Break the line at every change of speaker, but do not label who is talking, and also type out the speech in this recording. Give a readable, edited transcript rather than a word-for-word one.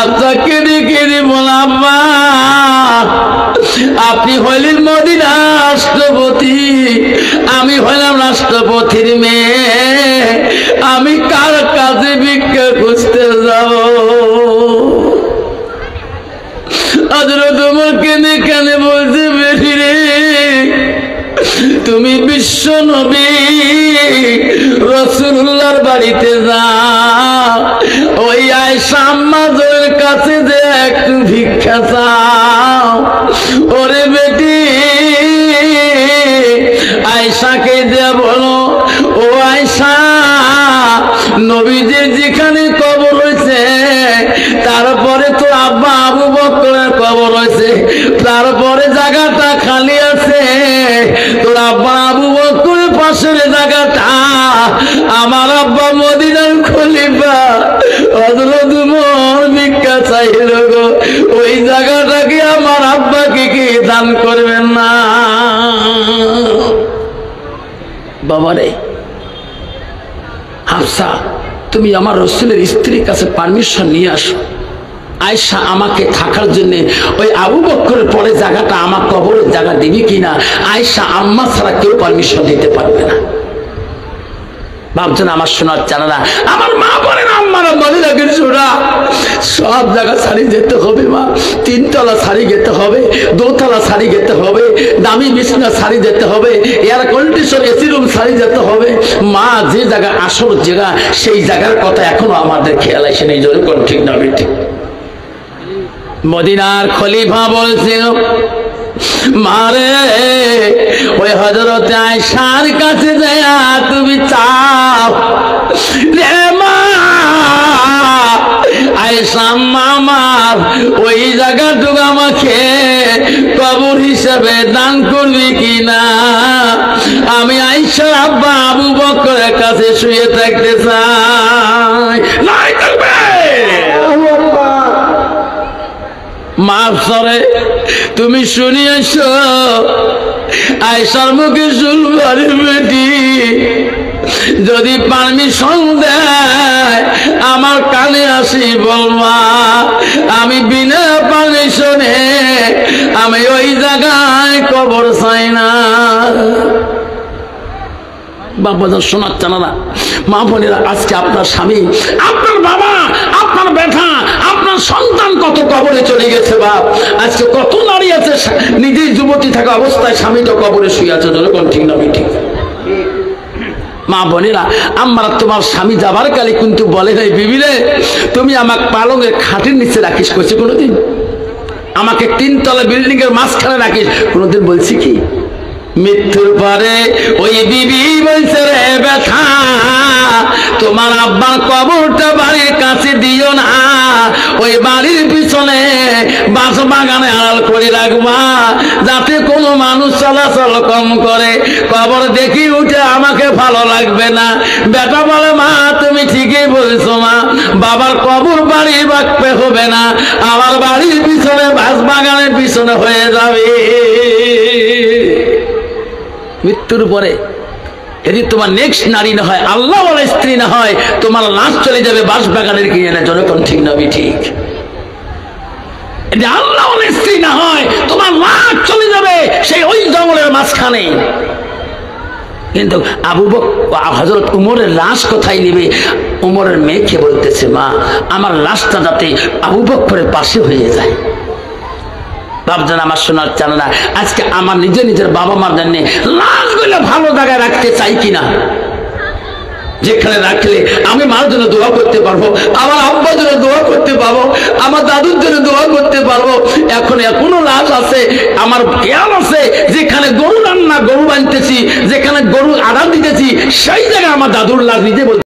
আপনাকে দেখে বলা আব্বা আপনি হইলেন মদিনার রাষ্ট্রপতি, আমি হইলাম রাষ্ট্রপতির মেয়ে, আমি কার কাছে ভিক্ষা খুঁজতে যাব? হযরত ওমর কেনে কেনে বলছে বেশি রে, তুমি বিশ্ব নবী রাসূলুল্লাহর বাড়িতে যাও, ওই আয়েশা আম্মাদের কাছে যে একটু ভিক্ষা চাও। ওরে বেটি আয়েশাকে যে বলো, ও আয়েশা নবীজির যেখানে কবর হয়েছে তারপরে তো আব্বা আবু বকরের কবর হয়েছে, তারপরে জায়গাটা খালি আছে, তোর আব্বা আবু বকরের পাশের জায়গাটা আমার আব্বা মদিনার খলিফা হযরত ওমর ভিক্ষা চাইল গো, ওই জায়গাটাকে আমার আব্বাকে কি দান করবেন না? বাবারে হাফসা, তুমি আমার রাসূলের স্ত্রীর কাছে পারমিশন নিয়ে আসো, আয়েশা আমাকে থাকার জন্য ওই আবু বকরের পরে জায়গাটা আমার কবরের জায়গা দিবি কিনা? আয়েশা আম্মা ছাড়া কেউ পারমিশন দিতে পারবে না। ভাবছেন আমার শোনার জানা না, আমার মা বলেন আম্মারা মদিনাকে শোনা সব জায়গা শাড়ি যেতে হবে মা, 3 তলা শাড়ি যেতে হবে, 2 তলা শাড়ি যেতে হবে, দামি বিছনা শাড়ি যেতে হবে, air condition AC room sari যেতে হবে। মা যে জায়গা আসল জায়গা সেই জায়গার কথা এখনো আমাদের খেয়াল আসে নেই, জোরে কোন ঠিক না ঠিক? মদিনার খলিফা বলছিল মারে ওই হযরত আয়েশার কাছে যায়া তুমি চাও রে মা, আয়েশা আমার ওই জায়গাটুকু আমাকে কবর হিসেবে দান করবি কিনা? আমি আয়েশার আব্বা আবু বকরের কাছে শুয়ে থাকতে চাই। নাই থাকবে মাফ করে তুমি শুনিয়েছ আয়েশার মুখে শুনবারে বেটি, যদি পারমিশন দেয় আমার কানে আসি বলবা, আমি বিনা পারমিশনে আমি ওই জায়গায় কবর চাই না। বাবাদের শোনার জানা না, মা বোনেরা, আজকে আপনার স্বামী, আপনার বাবা, আপনার বেটা, আপনার সন্তান কত কবরে চলে গেছে বাপ। আজকে কত নারী আছে নিজেই যুবতী থাকা অবস্থায় স্বামীটা কবরে শুয়ে আছে, যখন ঠিক না ঠিক? মা বোনেরা, আমরা তোমার স্বামী যাবার কালে কিন্তু বলে নাই বিবি রে তুমি আমাকে পালঙের খাটের নিচে রাখিস, করছি কোনোদিন? আমাকে 3 তলা বিল্ডিং এর মাঝখানে রাখিস, কোনোদিন বলছি কি? মৃত্যুর পরে ওই বিবি বলছে রে ব্যথা তোমার আব্বার কবরটা বাড়ির কাছে দিও না, ওই বাড়ির পিছনে বাঁশ বাগানে আড়াল করে রাখবা, যাতে কোনো মানুষ চলাচল কম করে, কবর দেখি উঠে আমাকে ভালো লাগবে না। বেটা বলে মা তুমি ঠিকই বলছো মা, বাবার কবর বাড়ির বাঁকতে হবে না, আমার বাড়ির পিছনে বাঁশ বাগানের পিছনে হয়ে যাবে। মৃত্যুর পরে যদি তোমার নেক্সট নারী না হয়, আল্লাহ ওয়ালা স্ত্রী না হয়, তোমার লাশ চলে যাবে বাঁশ বাগানের কিনে, যখন ঠিক না ঠিক? আল্লাহ ওয়ালা স্ত্রী না হয় তোমার লাশ চলে যাবে সেই ওই জঙ্গলের মাঝখানে। কিন্তু আবু বকর হযরত ওমরের লাশ কোথায় নেবে? ওমরের মেয়েকে বলতেছে মা আমার লাশটা যাতে আবু বকরের পাশে হয়ে যায়। বাপজন আমার শোনার জানা না, আজকে আমার নিজের বাবা মার জন্য লাশগুলো ভালো জায়গায় রাখতে চাই কিনা, যেখানে রাখলে আমি মার জন্য দোয়া করতে পারবো, আমার আব্বার জন্য দোয়া করতে পারবো, আমার দাদুর জন্য দোয়া করতে পারবো। এখনো লাশ আছে আমার খেয়াল আছে, যেখানে গরু বানতেছি, যেখানে গরু আড়াল দিতেছি, সেই জায়গায় আমার দাদুর লাশ নিজে